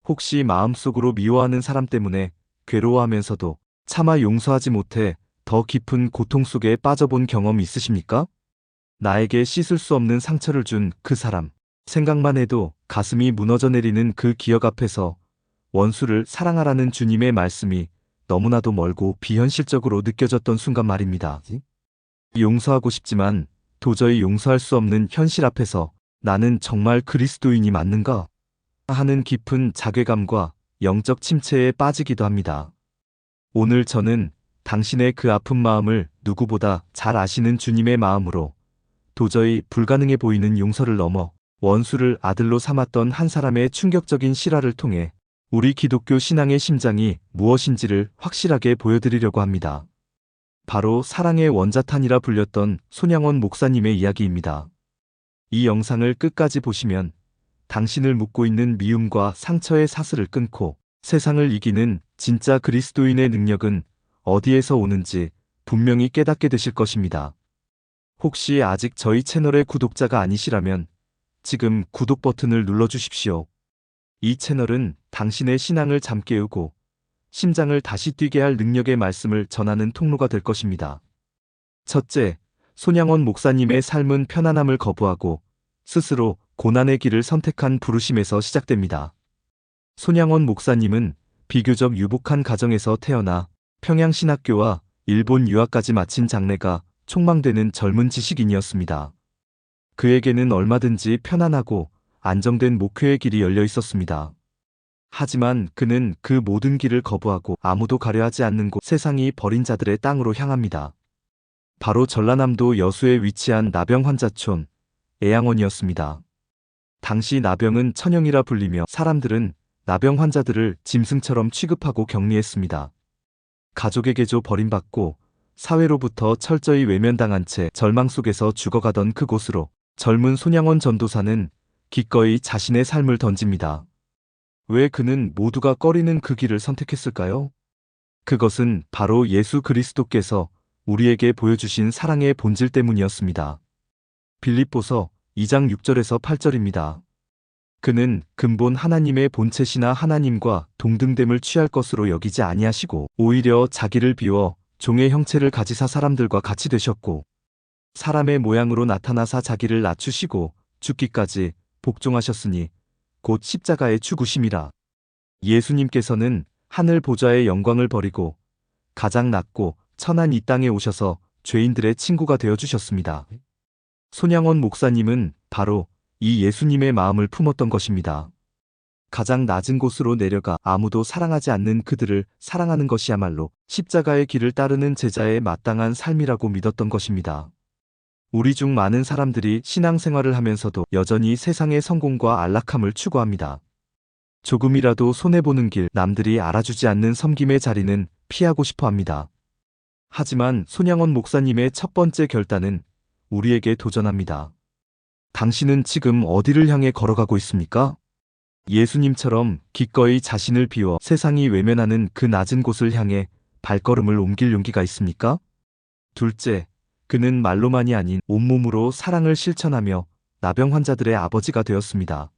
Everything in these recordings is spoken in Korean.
혹시 마음속으로 미워하는 사람 때문에 괴로워하면서도 차마 용서하지 못해 더 깊은 고통 속에 빠져본 경험 있으십니까? 나에게 씻을 수 없는 상처를 준 그 사람. 생각만 해도 가슴이 무너져 내리는 그 기억 앞에서 원수를 사랑하라는 주님의 말씀이 너무나도 멀고 비현실적으로 느껴졌던 순간 말입니다. 용서하고 싶지만 도저히 용서할 수 없는 현실 앞에서 나는 정말 그리스도인이 맞는가? 하는 깊은 자괴감과 영적 침체에 빠지기도 합니다. 오늘 저는 당신의 그 아픈 마음을 누구보다 잘 아시는 주님의 마음으로 도저히 불가능해 보이는 용서를 넘어 원수를 아들로 삼았던 한 사람의 충격적인 실화를 통해 우리 기독교 신앙의 심장이 무엇인지를 확실하게 보여드리려고 합니다. 바로 사랑의 원자탄이라 불렸던 손양원 목사님의 이야기입니다. 이 영상을 끝까지 보시면 당신을 묶고 있는 미움과 상처의 사슬을 끊고 세상을 이기는 진짜 그리스도인의 능력은 어디에서 오는지 분명히 깨닫게 되실 것입니다. 혹시 아직 저희 채널의 구독자가 아니시라면 지금 구독 버튼을 눌러주십시오. 이 채널은 당신의 신앙을 잠깨우고 심장을 다시 뛰게 할 능력의 말씀을 전하는 통로가 될 것입니다. 첫째, 손양원 목사님의 삶은 편안함을 거부하고 스스로 고난의 길을 선택한 부르심에서 시작됩니다. 손양원 목사님은 비교적 유복한 가정에서 태어나 평양신학교와 일본 유학까지 마친 장래가 촉망되는 젊은 지식인이었습니다. 그에게는 얼마든지 편안하고 안정된 목회의 길이 열려 있었습니다. 하지만 그는 그 모든 길을 거부하고 아무도 가려하지 않는 곳 세상이 버린 자들의 땅으로 향합니다. 바로 전라남도 여수에 위치한 나병 환자촌 애양원이었습니다. 당시 나병은 천형이라 불리며 사람들은 나병 환자들을 짐승처럼 취급하고 격리했습니다. 가족에게조 버림받고 사회로부터 철저히 외면당한 채 절망 속에서 죽어가던 그곳으로 젊은 손양원 전도사는 기꺼이 자신의 삶을 던집니다. 왜 그는 모두가 꺼리는 그 길을 선택했을까요? 그것은 바로 예수 그리스도께서 우리에게 보여주신 사랑의 본질 때문이었습니다. 빌립보서 2장 6절에서 8절입니다. 그는 근본 하나님의 본체시나 하나님과 동등됨을 취할 것으로 여기지 아니하시고 오히려 자기를 비워 종의 형체를 가지사 사람들과 같이 되셨고 사람의 모양으로 나타나사 자기를 낮추시고 죽기까지 복종하셨으니 곧 십자가의 죽으심이라. 예수님께서는 하늘 보좌의 영광을 버리고 가장 낮고 천한 이 땅에 오셔서 죄인들의 친구가 되어주셨습니다. 손양원 목사님은 바로 이 예수님의 마음을 품었던 것입니다. 가장 낮은 곳으로 내려가 아무도 사랑하지 않는 그들을 사랑하는 것이야말로 십자가의 길을 따르는 제자의 마땅한 삶이라고 믿었던 것입니다. 우리 중 많은 사람들이 신앙생활을 하면서도 여전히 세상의 성공과 안락함을 추구합니다. 조금이라도 손해보는 길, 남들이 알아주지 않는 섬김의 자리는 피하고 싶어 합니다. 하지만 손양원 목사님의 첫 번째 결단은 우리에게 도전합니다. 당신은 지금 어디를 향해 걸어가고 있습니까? 예수님처럼 기꺼이 자신을 비워 세상이 외면하는 그 낮은 곳을 향해 발걸음을 옮길 용기가 있습니까? 둘째, 그는 말로만이 아닌 온몸으로 사랑을 실천하며 나병 환자들의 아버지가 되었습니다.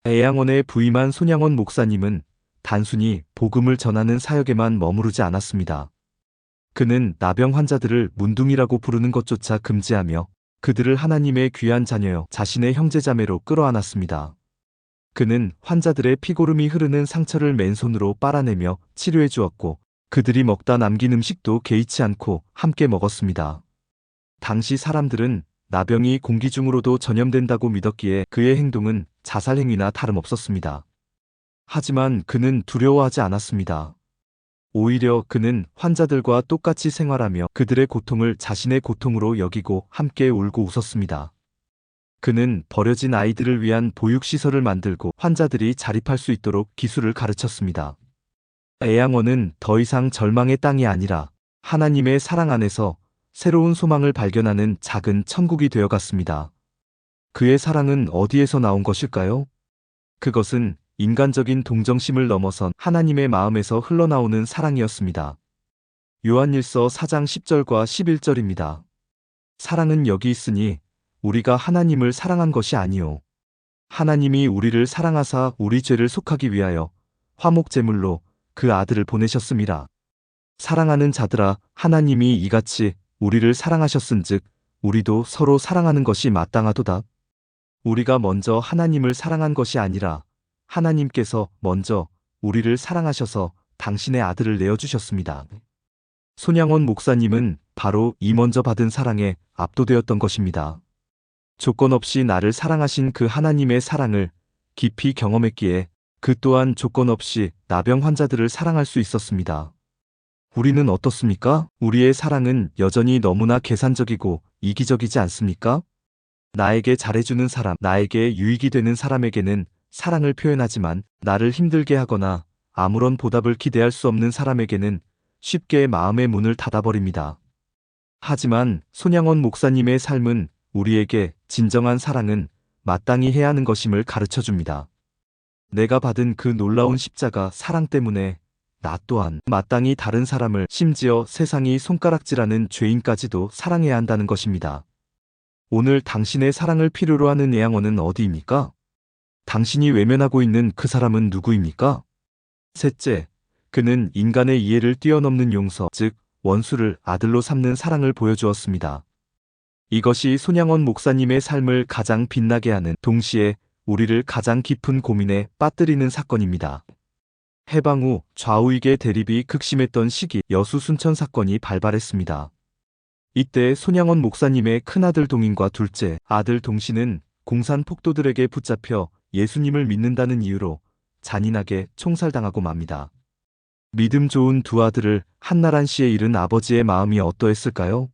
애양원에 부임한 손양원 목사님은 단순히 복음을 전하는 사역에만 머무르지 않았습니다. 그는 나병 환자들을 문둥이라고 부르는 것조차 금지하며 그들을 하나님의 귀한 자녀여 자신의 형제자매로 끌어안았습니다. 그는 환자들의 피고름이 흐르는 상처를 맨손으로 빨아내며 치료해 주었고 그들이 먹다 남긴 음식도 개의치 않고 함께 먹었습니다. 당시 사람들은 나병이 공기 중으로도 전염된다고 믿었기에 그의 행동은 자살 행위나 다름없었습니다. 하지만 그는 두려워하지 않았습니다. 오히려 그는 환자들과 똑같이 생활하며 그들의 고통을 자신의 고통으로 여기고 함께 울고 웃었습니다. 그는 버려진 아이들을 위한 보육시설을 만들고 환자들이 자립할 수 있도록 기술을 가르쳤습니다. 애양원은 더 이상 절망의 땅이 아니라 하나님의 사랑 안에서 새로운 소망을 발견하는 작은 천국이 되어갔습니다. 그의 사랑은 어디에서 나온 것일까요? 그것은 인간적인 동정심을 넘어선 하나님의 마음에서 흘러나오는 사랑이었습니다. 요한일서 4장 10절과 11절입니다. 사랑은 여기 있으니 우리가 하나님을 사랑한 것이 아니요 하나님이 우리를 사랑하사 우리 죄를 속하기 위하여 화목제물로 그 아들을 보내셨음이라. 사랑하는 자들아, 하나님이 이같이 우리를 사랑하셨은즉 우리도 서로 사랑하는 것이 마땅하도다. 우리가 먼저 하나님을 사랑한 것이 아니라 하나님께서 먼저 우리를 사랑하셔서 당신의 아들을 내어주셨습니다. 손양원 목사님은 바로 이 먼저 받은 사랑에 압도되었던 것입니다. 조건 없이 나를 사랑하신 그 하나님의 사랑을 깊이 경험했기에 그 또한 조건 없이 나병 환자들을 사랑할 수 있었습니다. 우리는 어떻습니까? 우리의 사랑은 여전히 너무나 계산적이고 이기적이지 않습니까? 나에게 잘해주는 사람, 나에게 유익이 되는 사람에게는 사랑을 표현하지만 나를 힘들게 하거나 아무런 보답을 기대할 수 없는 사람에게는 쉽게 마음의 문을 닫아버립니다. 하지만 손양원 목사님의 삶은 우리에게 진정한 사랑은 마땅히 해야 하는 것임을 가르쳐 줍니다. 내가 받은 그 놀라운 십자가 사랑 때문에 나 또한 마땅히 다른 사람을, 심지어 세상이 손가락질하는 죄인까지도 사랑해야 한다는 것입니다. 오늘 당신의 사랑을 필요로 하는 애양원은 어디입니까? 당신이 외면하고 있는 그 사람은 누구입니까? 셋째, 그는 인간의 이해를 뛰어넘는 용서, 즉 원수를 아들로 삼는 사랑을 보여주었습니다. 이것이 손양원 목사님의 삶을 가장 빛나게 하는, 동시에 우리를 가장 깊은 고민에 빠뜨리는 사건입니다. 해방 후 좌우익의 대립이 극심했던 시기, 여수 순천 사건이 발발했습니다. 이때 손양원 목사님의 큰아들 동인과 둘째 아들 동신은 공산 폭도들에게 붙잡혀 예수님을 믿는다는 이유로 잔인하게 총살당하고 맙니다. 믿음 좋은 두 아들을 한나란 씨에 잃은 아버지의 마음이 어떠했을까요?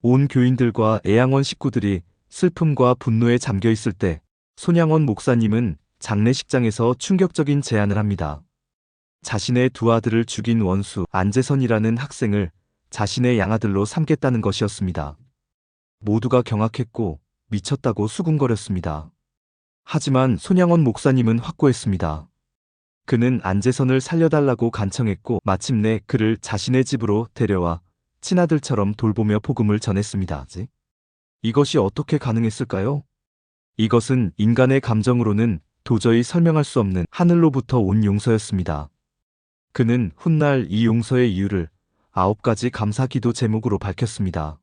온 교인들과 애양원 식구들이 슬픔과 분노에 잠겨 있을 때 손양원 목사님은 장례식장에서 충격적인 제안을 합니다. 자신의 두 아들을 죽인 원수 안재선이라는 학생을 자신의 양아들로 삼겠다는 것이었습니다. 모두가 경악했고 미쳤다고 수군거렸습니다. 하지만 손양원 목사님은 확고했습니다. 그는 안재선을 살려달라고 간청했고 마침내 그를 자신의 집으로 데려와 친아들처럼 돌보며 복음을 전했습니다. 이것이 어떻게 가능했을까요? 이것은 인간의 감정으로는 도저히 설명할 수 없는 하늘로부터 온 용서였습니다. 그는 훗날 이 용서의 이유를 9가지 감사기도 제목으로 밝혔습니다.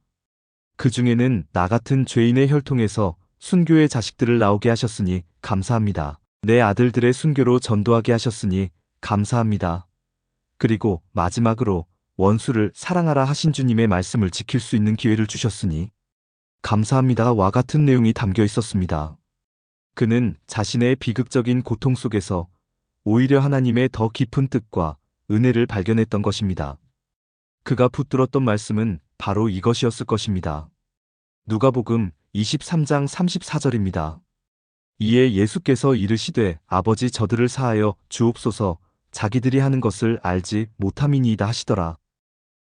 그 중에는 나 같은 죄인의 혈통에서 순교의 자식들을 나오게 하셨으니 감사합니다. 내 아들들의 순교로 전도하게 하셨으니 감사합니다. 그리고 마지막으로 원수를 사랑하라 하신 주님의 말씀을 지킬 수 있는 기회를 주셨으니 감사합니다와 같은 내용이 담겨 있었습니다. 그는 자신의 비극적인 고통 속에서 오히려 하나님의 더 깊은 뜻과 은혜를 발견했던 것입니다. 그가 붙들었던 말씀은 바로 이것이었을 것입니다. 누가복음 23장 34절입니다. 이에 예수께서 이르시되 아버지 저들을 사하여 주옵소서, 자기들이 하는 것을 알지 못함이니이다 하시더라.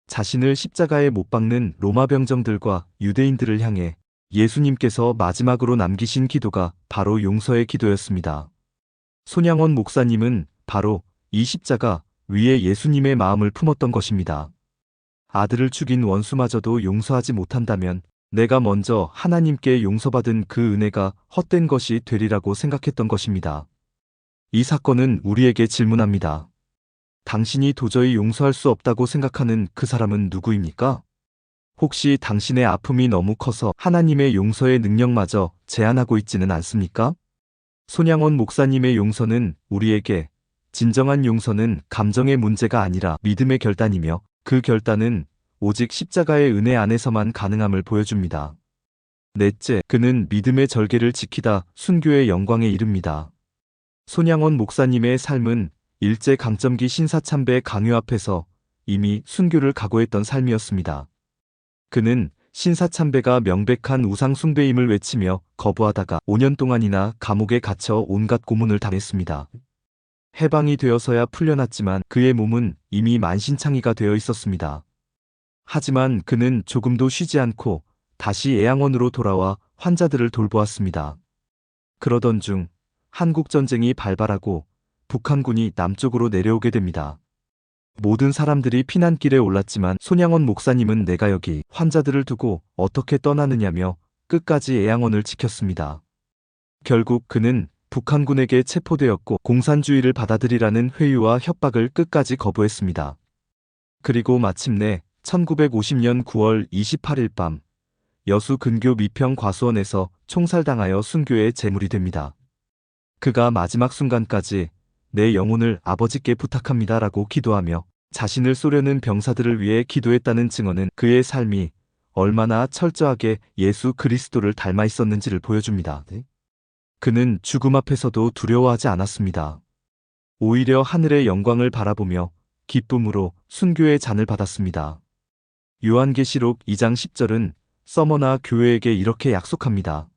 자신을 십자가에 못 박는 로마 병정들과 유대인들을 향해 예수님께서 마지막으로 남기신 기도가 바로 용서의 기도였습니다. 손양원 목사님은 바로 이 십자가 위에 예수님의 마음을 품었던 것입니다. 아들을 죽인 원수마저도 용서하지 못한다면 내가 먼저 하나님께 용서받은 그 은혜가 헛된 것이 되리라고 생각했던 것입니다. 이 사건은 우리에게 질문합니다. 당신이 도저히 용서할 수 없다고 생각하는 그 사람은 누구입니까? 혹시 당신의 아픔이 너무 커서 하나님의 용서의 능력마저 제한하고 있지는 않습니까? 손양원 목사님의 용서는 우리에게 진정한 용서는 감정의 문제가 아니라 믿음의 결단이며 그 결단은 오직 십자가의 은혜 안에서만 가능함을 보여줍니다. 넷째, 그는 믿음의 절개를 지키다 순교의 영광에 이릅니다. 손양원 목사님의 삶은 일제강점기 신사참배 강요 앞에서 이미 순교를 각오했던 삶이었습니다. 그는 신사참배가 명백한 우상숭배임을 외치며 거부하다가 5년 동안이나 감옥에 갇혀 온갖 고문을 당했습니다. 해방이 되어서야 풀려났지만 그의 몸은 이미 만신창이가 되어 있었습니다. 하지만 그는 조금도 쉬지 않고 다시 애양원으로 돌아와 환자들을 돌보았습니다. 그러던 중 한국전쟁이 발발하고 북한군이 남쪽으로 내려오게 됩니다. 모든 사람들이 피난길에 올랐지만 손양원 목사님은 내가 여기 환자들을 두고 어떻게 떠나느냐며 끝까지 애양원을 지켰습니다. 결국 그는 북한군에게 체포되었고 공산주의를 받아들이라는 회유와 협박을 끝까지 거부했습니다. 그리고 마침내 1950년 9월 28일 밤 여수 근교 미평 과수원에서 총살당하여 순교의 제물이 됩니다. 그가 마지막 순간까지 내 영혼을 아버지께 부탁합니다라고 기도하며 자신을 쏘려는 병사들을 위해 기도했다는 증언은 그의 삶이 얼마나 철저하게 예수 그리스도를 닮아 있었는지를 보여줍니다. 그는 죽음 앞에서도 두려워하지 않았습니다. 오히려 하늘의 영광을 바라보며 기쁨으로 순교의 잔을 받았습니다. 요한계시록 2장 10절은 서머나 교회에게 이렇게 약속합니다.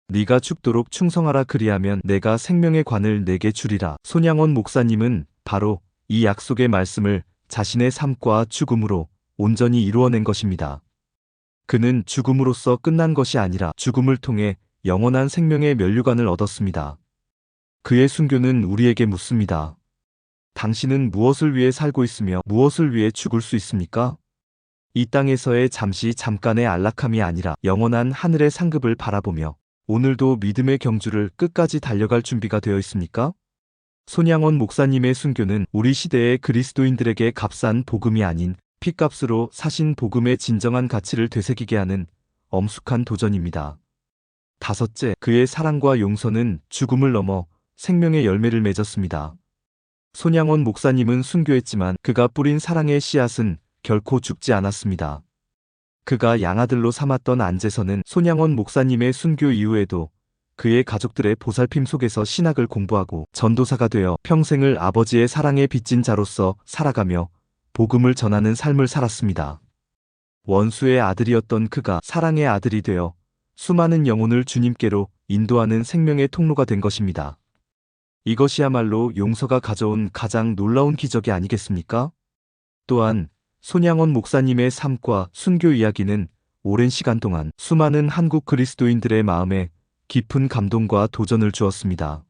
네가 죽도록 충성하라 그리하면 내가 생명의 관을 내게 주리라. 손양원 목사님은 바로 이 약속의 말씀을 자신의 삶과 죽음으로 온전히 이루어낸 것입니다. 그는 죽음으로써 끝난 것이 아니라 죽음을 통해 영원한 생명의 면류관을 얻었습니다. 그의 순교는 우리에게 묻습니다. 당신은 무엇을 위해 살고 있으며 무엇을 위해 죽을 수 있습니까? 이 땅에서의 잠깐의 안락함이 아니라 영원한 하늘의 상급을 바라보며 오늘도 믿음의 경주를 끝까지 달려갈 준비가 되어 있습니까? 손양원 목사님의 순교는 우리 시대의 그리스도인들에게 값싼 복음이 아닌 핏값으로 사신 복음의 진정한 가치를 되새기게 하는 엄숙한 도전입니다. 다섯째, 그의 사랑과 용서는 죽음을 넘어 생명의 열매를 맺었습니다. 손양원 목사님은 순교했지만 그가 뿌린 사랑의 씨앗은 결코 죽지 않았습니다. 그가 양아들로 삼았던 안재선은 손양원 목사님의 순교 이후에도 그의 가족들의 보살핌 속에서 신학을 공부하고 전도사가 되어 평생을 아버지의 사랑에 빚진 자로서 살아가며 복음을 전하는 삶을 살았습니다. 원수의 아들이었던 그가 사랑의 아들이 되어 수많은 영혼을 주님께로 인도하는 생명의 통로가 된 것입니다. 이것이야말로 용서가 가져온 가장 놀라운 기적이 아니겠습니까? 또한 손양원 목사님의 삶과 순교 이야기는 오랜 시간 동안 수많은 한국 그리스도인들의 마음에 깊은 감동과 도전을 주었습니다.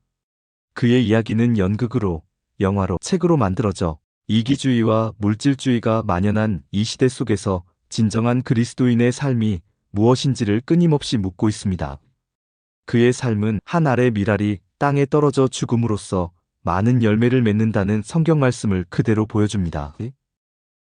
그의 이야기는 연극으로, 영화로, 책으로 만들어져 이기주의와 물질주의가 만연한 이 시대 속에서 진정한 그리스도인의 삶이 무엇인지를 끊임없이 묻고 있습니다. 그의 삶은 한 알의 밀알이 땅에 떨어져 죽음으로써 많은 열매를 맺는다는 성경 말씀을 그대로 보여줍니다.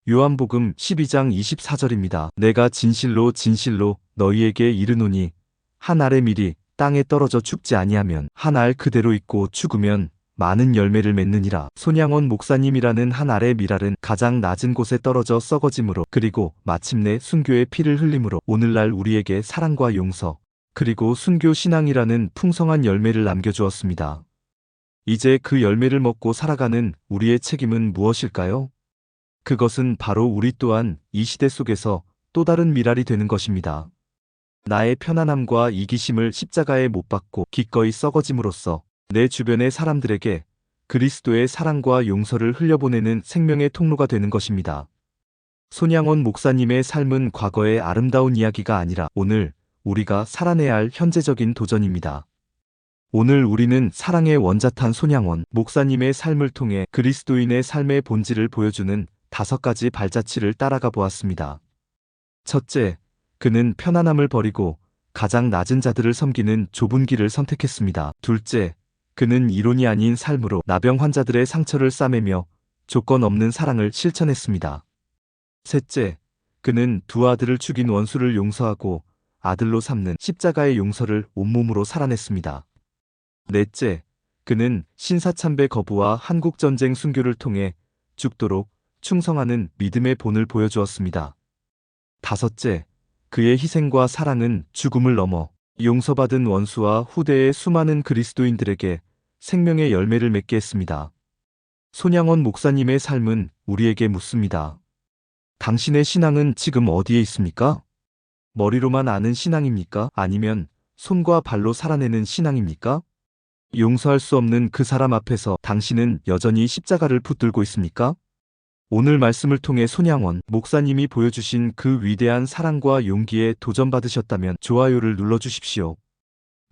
요한복음 12장 24절입니다. 내가 진실로 진실로 너희에게 이르노니 한 알의 밀이 땅에 떨어져 죽지 아니하면 한 알 그대로 있고 죽으면 많은 열매를 맺느니라. 손양원 목사님이라는 한 알의 밀알은 가장 낮은 곳에 떨어져 썩어짐으로 그리고 마침내 순교의 피를 흘림으로 오늘날 우리에게 사랑과 용서 그리고 순교 신앙이라는 풍성한 열매를 남겨주었습니다. 이제 그 열매를 먹고 살아가는 우리의 책임은 무엇일까요? 그것은 바로 우리 또한 이 시대 속에서 또 다른 밀알이 되는 것입니다. 나의 편안함과 이기심을 십자가에 못 박고 기꺼이 썩어짐으로써 내 주변의 사람들에게 그리스도의 사랑과 용서를 흘려보내는 생명의 통로가 되는 것입니다. 손양원 목사님의 삶은 과거의 아름다운 이야기가 아니라 오늘 우리가 살아내야 할 현재적인 도전입니다. 오늘 우리는 사랑의 원자탄 손양원 목사님의 삶을 통해 그리스도인의 삶의 본질을 보여주는 5가지 발자취를 따라가 보았습니다. 첫째, 그는 편안함을 버리고 가장 낮은 자들을 섬기는 좁은 길을 선택했습니다. 둘째, 그는 이론이 아닌 삶으로 나병 환자들의 상처를 싸매며 조건 없는 사랑을 실천했습니다. 셋째, 그는 두 아들을 죽인 원수를 용서하고 아들로 삼는 십자가의 용서를 온몸으로 살아냈습니다. 넷째, 그는 신사참배 거부와 한국전쟁 순교를 통해 죽도록 충성하는 믿음의 본을 보여주었습니다. 다섯째, 그의 희생과 사랑은 죽음을 넘어 용서받은 원수와 후대의 수많은 그리스도인들에게 생명의 열매를 맺게 했습니다. 손양원 목사님의 삶은 우리에게 묻습니다. 당신의 신앙은 지금 어디에 있습니까? 머리로만 아는 신앙입니까? 아니면 손과 발로 살아내는 신앙입니까? 용서할 수 없는 그 사람 앞에서 당신은 여전히 십자가를 붙들고 있습니까? 오늘 말씀을 통해 손양원 목사님이 보여주신 그 위대한 사랑과 용기에 도전받으셨다면 좋아요를 눌러주십시오.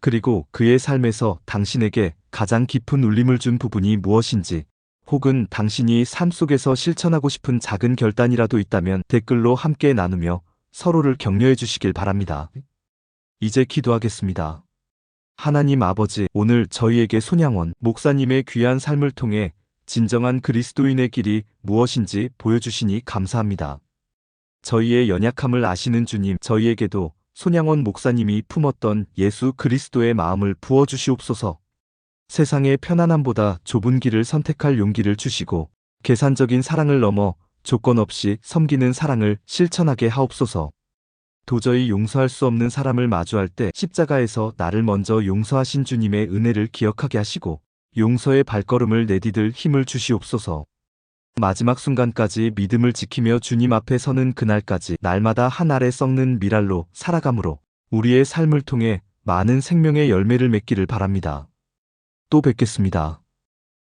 그리고 그의 삶에서 당신에게 가장 깊은 울림을 준 부분이 무엇인지 혹은 당신이 삶 속에서 실천하고 싶은 작은 결단이라도 있다면 댓글로 함께 나누며 서로를 격려해 주시길 바랍니다. 이제 기도하겠습니다. 하나님 아버지, 오늘 저희에게 손양원 목사님의 귀한 삶을 통해 진정한 그리스도인의 길이 무엇인지 보여주시니 감사합니다. 저희의 연약함을 아시는 주님, 저희에게도 손양원 목사님이 품었던 예수 그리스도의 마음을 부어주시옵소서. 세상의 편안함보다 좁은 길을 선택할 용기를 주시고 계산적인 사랑을 넘어 조건 없이 섬기는 사랑을 실천하게 하옵소서. 도저히 용서할 수 없는 사람을 마주할 때 십자가에서 나를 먼저 용서하신 주님의 은혜를 기억하게 하시고 용서의 발걸음을 내디딜 힘을 주시옵소서. 마지막 순간까지 믿음을 지키며 주님 앞에 서는 그날까지 날마다 한 알에 썩는 밀알로 살아감으로 우리의 삶을 통해 많은 생명의 열매를 맺기를 바랍니다. 또 뵙겠습니다.